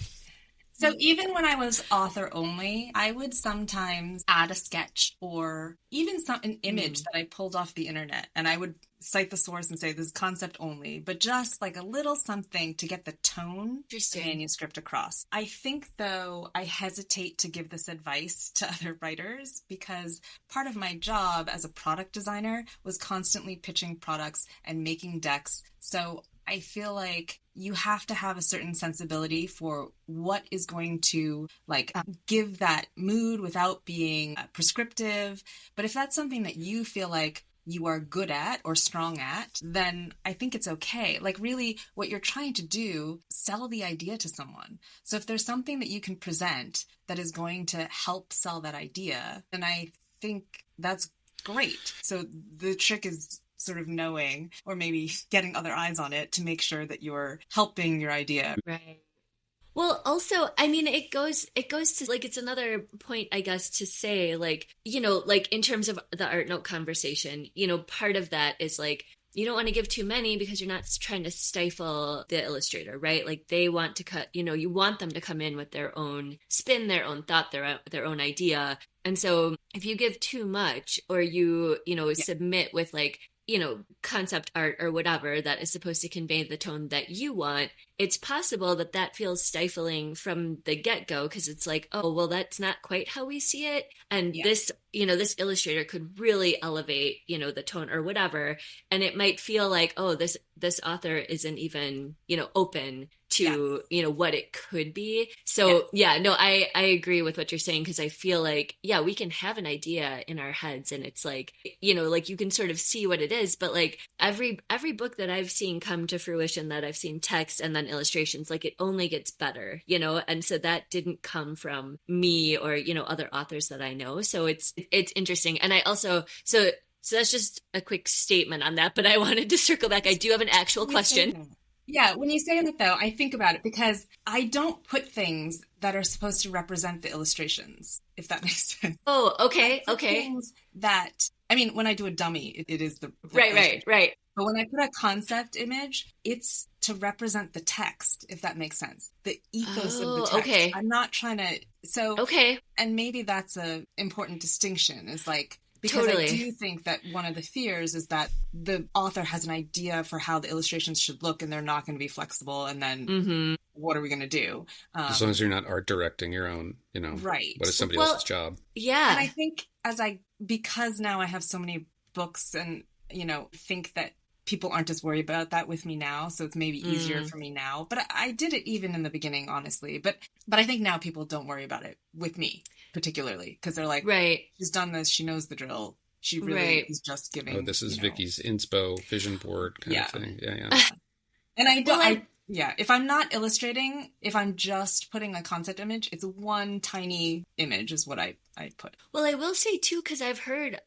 So even when I was author only, I would sometimes add a sketch or even an image that I pulled off the internet, and I would cite the source and say this is concept only, but just like a little something to get the tone of the manuscript across. I think, though, I hesitate to give this advice to other writers because part of my job as a product designer was constantly pitching products and making decks. So I feel like you have to have a certain sensibility for what is going to give that mood without being prescriptive. But if that's something that you feel like you are good at or strong at, then I think it's okay. Like really what you're trying to do, sell the idea to someone. So if there's something that you can present that is going to help sell that idea, then I think that's great. So the trick is sort of knowing or maybe getting other eyes on it to make sure that you're helping your idea.
Right. Well, also, I mean, it goes to like, it's another point, I guess, to say like, like in terms of the art note conversation, part of that is like, you don't want to give too many because you're not trying to stifle the illustrator, right? Like they want to cut, you want them to come in with their own spin, their own thought, their own idea. And so if you give too much or you submit with like, concept art or whatever that is supposed to convey the tone that you want, it's possible that feels stifling from the get-go because it's like, oh, well, that's not quite how we see it. And this, this illustrator could really elevate, the tone or whatever. And it might feel like, oh, this author isn't even, open to, what it could be. So I agree with what you're saying because I feel like, we can have an idea in our heads and it's like, like you can sort of see what it is, but like every book that I've seen come to fruition that I've seen text and then illustrations, like it only gets better, and so that didn't come from me or, other authors that I know. So it's interesting. And I also, so that's just a quick statement on that, but I wanted to circle back. I do have an actual question.
Yeah, when you say that, though, I think about it because I don't put things that are supposed to represent the illustrations, if that makes sense.
Oh, okay.
Things that, I mean, when I do a dummy, it is the
Right.
But when I put a concept image, it's to represent the text, if that makes sense. The ethos of the text.
Okay.
I'm not trying to, so,
okay.
And maybe that's a important distinction, is like, because I do think that one of the fears is that the author has an idea for how the illustrations should look and they're not going to be flexible. And then what are we going to do?
As long as you're not art directing your own,
right.
What is somebody else's job?
Yeah. And I think because now I have so many books and, think that people aren't as worried about that with me now. So it's maybe easier for me now. But I did it even in the beginning, honestly. But I think now people don't worry about it with me particularly because they're like,
right,
she's done this. She knows the drill. She really is just giving.
Oh, this is Vicky's inspo vision board kind of thing. Yeah.
And if I'm not illustrating, if I'm just putting a concept image, it's one tiny image is what I put.
Well, I will say too, because I've heard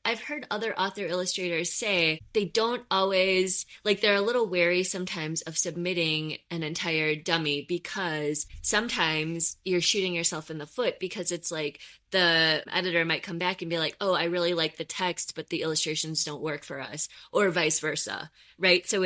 other author illustrators say they don't always, like, they're a little wary sometimes of submitting an entire dummy, because sometimes you're shooting yourself in the foot, because it's like the editor might come back and be like, oh, I really like the text, but the illustrations don't work for us, or vice versa, right? So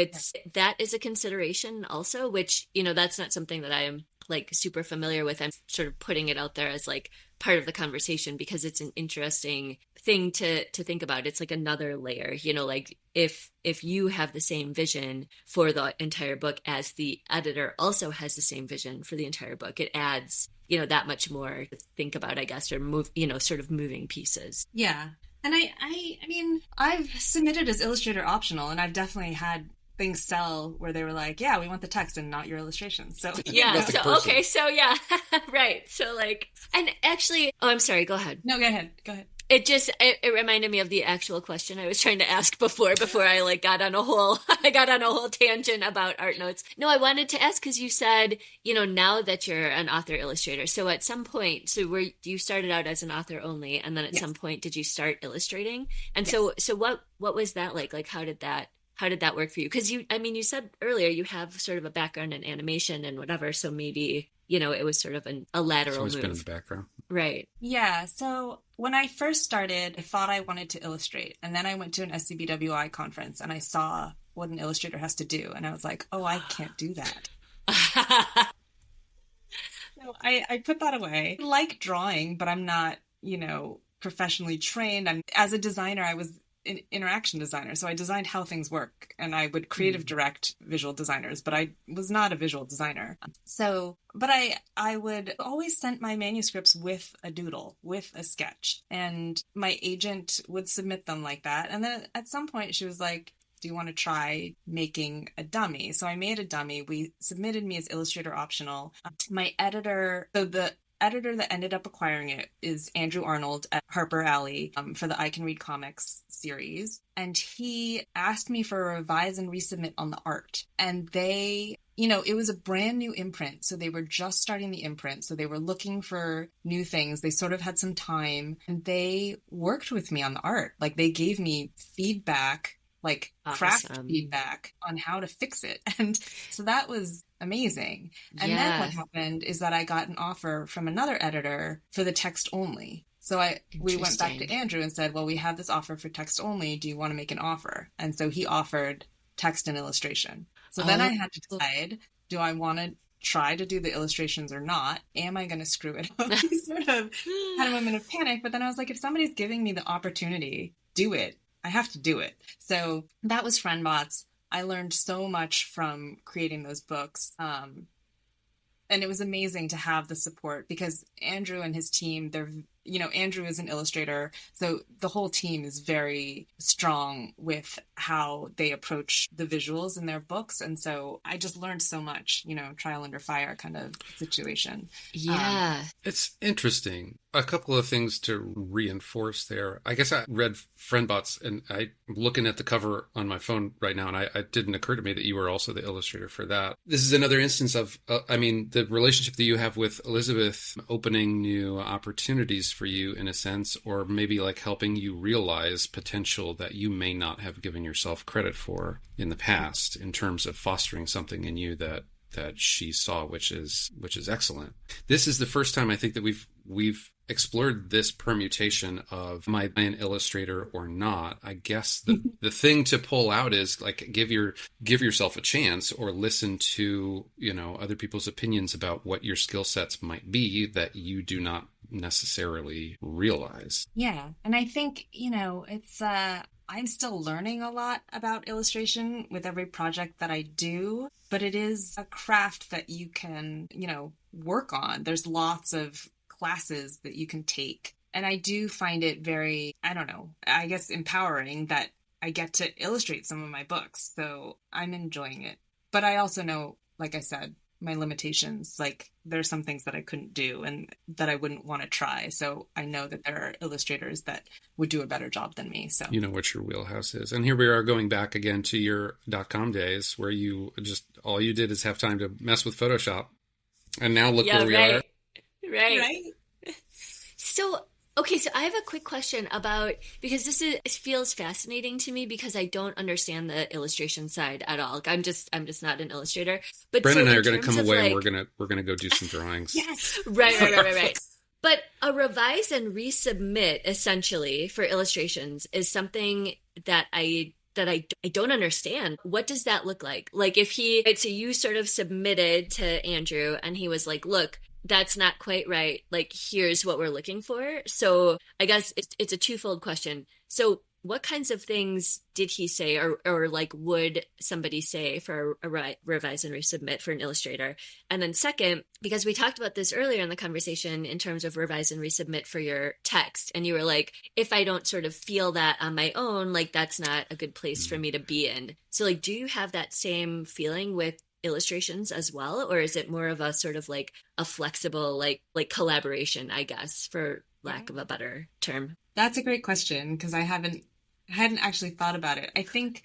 that is a consideration also, which, that's not something that I am like super familiar with. I'm sort of putting it out there as like part of the conversation, because it's an interesting thing to think about. It's like another layer, like if you have the same vision for the entire book as the editor also has the same vision for the entire book, it adds, that much more to think about, I guess, or move, sort of moving pieces.
Yeah. And I mean, I've submitted as illustrator optional, and I've definitely had things sell where they were like, yeah, we want the text and not your illustrations. So
yeah. So, okay. So yeah. Right. So like, and actually, I'm sorry, go ahead.
No, go ahead.
It reminded me of the actual question I was trying to ask before I like got on a whole tangent about art notes. No, I wanted to ask, because you said, now that you're an author illustrator, so at some point, you started out as an author only, and then at some point did you start illustrating? And so what was that like? Like, how did that work for you? Because you said earlier you have sort of a background in animation and whatever, so maybe, it was sort of a lateral move.
It's always been in the background.
Right.
Yeah. So when I first started, I thought I wanted to illustrate. And then I went to an SCBWI conference and I saw what an illustrator has to do. And I was like, oh, I can't do that. So I put that away. I like drawing, but I'm not, professionally trained. As a designer, I was an interaction designer. So I designed how things work, and I would creative direct visual designers, but I was not a visual designer. So, but I would always send my manuscripts with a doodle, with a sketch, and my agent would submit them like that. And then at some point she was like, do you want to try making a dummy? So I made a dummy. We submitted me as illustrator optional. My editor, the editor that ended up acquiring it is Andrew Arnold at Harper Alley for the I Can Read Comics series. And he asked me for a revise and resubmit on the art. And they, it was a brand new imprint. So they were just starting the imprint. So they were looking for new things. They sort of had some time, and they worked with me on the art. Like, they gave me feedback, like craft feedback on how to fix it. And so that was amazing. And then what happened is that I got an offer from another editor for the text only. So we went back to Andrew and said, well, we have this offer for text only. Do you want to make an offer? And so he offered text and illustration. So then I had to decide, do I want to try to do the illustrations or not? Am I going to screw it up? Sort of had a moment of panic. But then I was like, if somebody's giving me the opportunity, do it. I have to do it. So that was Friendbots. I learned so much from creating those books. And it was amazing to have the support, because Andrew and his team, Andrew is an illustrator. So the whole team is very strong with how they approach the visuals in their books. And so I just learned so much, trial under fire kind of situation.
Yeah.
It's interesting. A couple of things to reinforce there. I guess I read Friendbots, and I'm looking at the cover on my phone right now, and it didn't occur to me that you were also the illustrator for that. This is another instance of, the relationship that you have with Elizabeth opening new opportunities for you, in a sense, or maybe like helping you realize potential that you may not have given yourself credit for in the past, in terms of fostering something in you that she saw, which is excellent. This is the first time I think that we've explored this permutation of, am I an illustrator or not? I guess the thing to pull out is like, give yourself a chance, or listen to, other people's opinions about what your skill sets might be that you do not necessarily realize.
Yeah. And I think, it's, I'm still learning a lot about illustration with every project that I do, but it is a craft that you can, work on. There's lots of classes that you can take. And I do find it very, I guess empowering that I get to illustrate some of my books. So I'm enjoying it. But I also know, like I said, my limitations. Like there are some things that I couldn't do and that I wouldn't want to try. So I know that there are illustrators that would do a better job than me. So
you know what your wheelhouse is. And here we are going back again to your .com days where you just, all you did is have time to mess with Photoshop. And now look where we are.
Right. So, okay, so I have a quick question about, because it feels fascinating to me because I don't understand the illustration side at all. I'm just not an illustrator. But
Brennan
so
and I are going to come away
like,
and we're going to go do some drawings.
yes.
Right. But a revise and resubmit essentially for illustrations is something that I don't understand. What does that look like? Like if so you sort of submitted to Andrew and he was like, look, that's not quite right. Like, here's what we're looking for. So I guess it's a twofold question. So what kinds of things did he say or like would somebody say for a revise and resubmit for an illustrator? And then second, because we talked about this earlier in the conversation in terms of revise and resubmit for your text. And you were like, if I don't sort of feel that on my own, like that's not a good place for me to be in. So like, do you have that same feeling with illustrations as well? Or is it more of a sort of like a flexible, like collaboration, I guess, for lack of a better term?
That's a great question because I hadn't actually thought about it. I think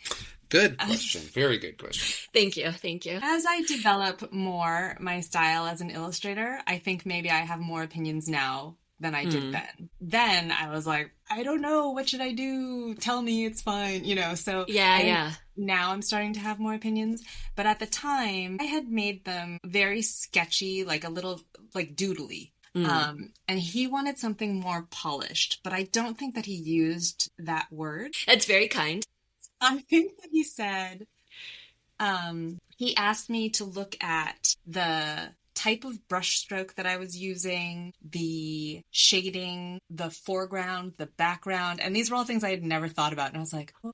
good question. Very good question.
Thank you.
As I develop more my style as an illustrator, I think maybe I have more opinions now than I did then. Then I was like, I don't know, what should I do? Tell me, it's fine, so
yeah.
Now I'm starting to have more opinions, but at the time I had made them very sketchy, like a little like doodly. And he wanted something more polished, but I don't think that he used that word.
That's very kind.
I think that he said, he asked me to look at the type of brush stroke that I was using, the shading, the foreground, the background, and these were all things I had never thought about. And I was like, oh.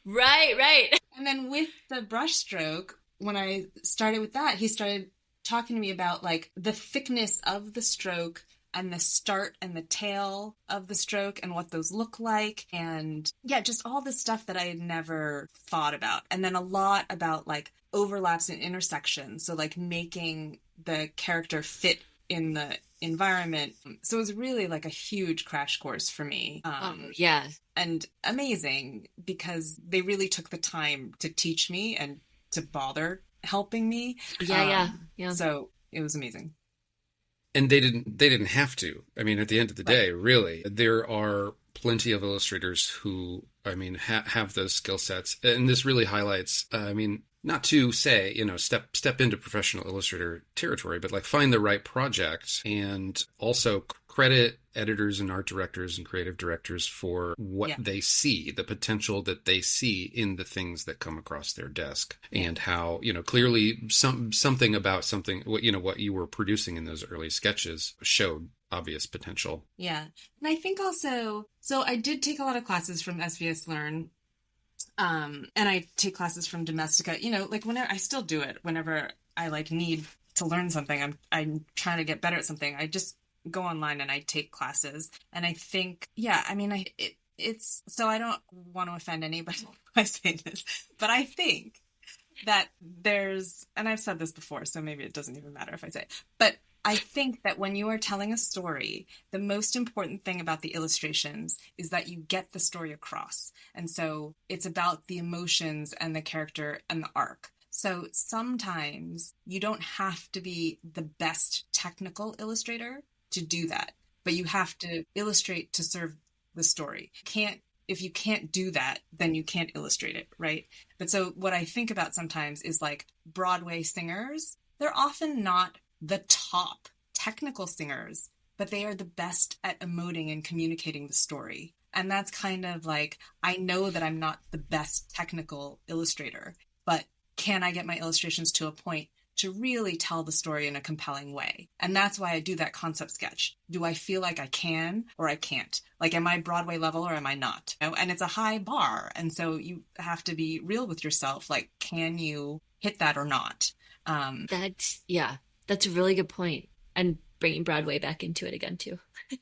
Right.
And then with the brush stroke, when I started with that, he started talking to me about like the thickness of the stroke and the start and the tail of the stroke and what those look like. And yeah, just all this stuff that I had never thought about. And then a lot about like overlaps and intersections. So like making the character fit in the environment. So it was really like a huge crash course for me.
Yeah.
And amazing because they really took the time to teach me and to bother helping me.
Yeah.
So it was amazing.
And they didn't have to. I mean, at the end of the day, really, there are plenty of illustrators who, I mean, have those skill sets. And this really highlights, not to say, step into professional illustrator territory, but like find the right project and also credit editors and art directors and creative directors for what they see, the potential that they see in the things that come across their desk and how, clearly something about something, what you were producing in those early sketches showed obvious potential.
Yeah. And I think also, so I did take a lot of classes from SVS Learn. And I take classes from Domestika, like whenever I still do it, whenever I like need to learn something, I'm trying to get better at something. I just go online and I take classes. And I think, it's, so I don't want to offend anybody by saying this, but I think that there's, and I've said this before, so maybe it doesn't even matter if I say it, but I think that when you are telling a story, the most important thing about the illustrations is that you get the story across. And so it's about the emotions and the character and the arc. So sometimes you don't have to be the best technical illustrator to do that, but you have to illustrate to serve the story. If you can't do that, then you can't illustrate it, right? But so what I think about sometimes is like Broadway singers, they're often not the top technical singers, but they are the best at emoting and communicating the story. And that's kind of like, I know that I'm not the best technical illustrator, but can I get my illustrations to a point to really tell the story in a compelling way? And that's why I do that concept sketch. Do I feel like I can or I can't? Like, am I Broadway level or am I not? And it's a high bar. And so you have to be real with yourself. Like, can you hit that or not?
That's a really good point. And bringing Broadway back into it again, too.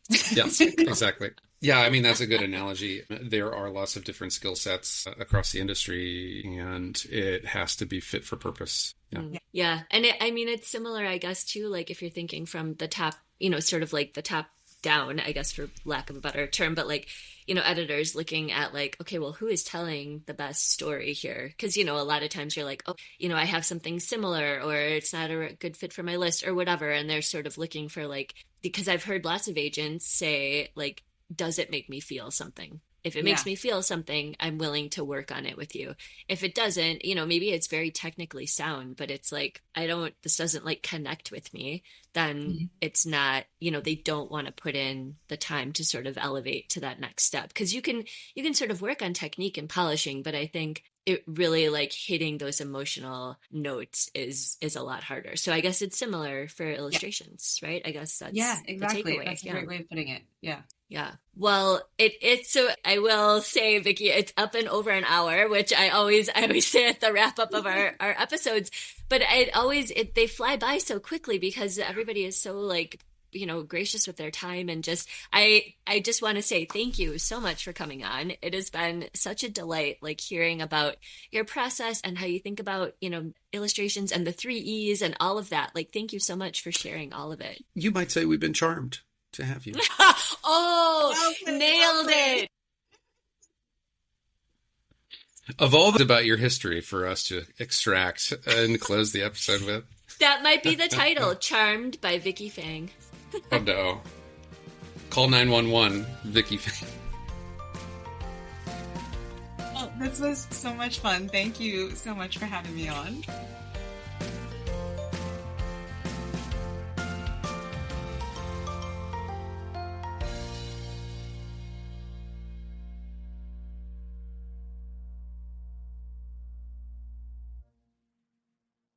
Yes, exactly. Yeah, I mean, that's a good analogy. There are lots of different skill sets across the industry, and it has to be fit for purpose. Yeah.
Yeah. And I mean, it's similar, I guess, too, like if you're thinking from the top, sort of like the top down, I guess, for lack of a better term, but like, editors looking at like, okay, well, who is telling the best story here? Because, a lot of times you're like, oh, I have something similar, or it's not a good fit for my list or whatever. And they're sort of looking for like, because I've heard lots of agents say like, does it make me feel something? If it makes me feel something, I'm willing to work on it with you. If it doesn't, maybe it's very technically sound, but it's like, this doesn't like connect with me, then it's not, they don't want to put in the time to sort of elevate to that next step. Because you can sort of work on technique and polishing, but I think it really like hitting those emotional notes is a lot harder. So I guess it's similar for illustrations, right? I guess that's
exactly.
the takeaway.
That's a great way of putting it. Yeah.
Yeah. Well, it's so I will say, Vicky, it's up and over an hour, which I always say at the wrap up of our episodes, but they fly by so quickly because everybody is so like, gracious with their time. And just, I just want to say thank you so much for coming on. It has been such a delight, like hearing about your process and how you think about, illustrations and the 3 E's and all of that. Like, thank you so much for sharing all of it.
You might say we've been charmed to have you.
Nailed it.
Of all about your history for us to extract and close the episode with.
That might be the title, Charmed by Vicky Fang.
Oh no. Call 911, Vicky Fang.
Well, this was so much fun. Thank you so much for having me on.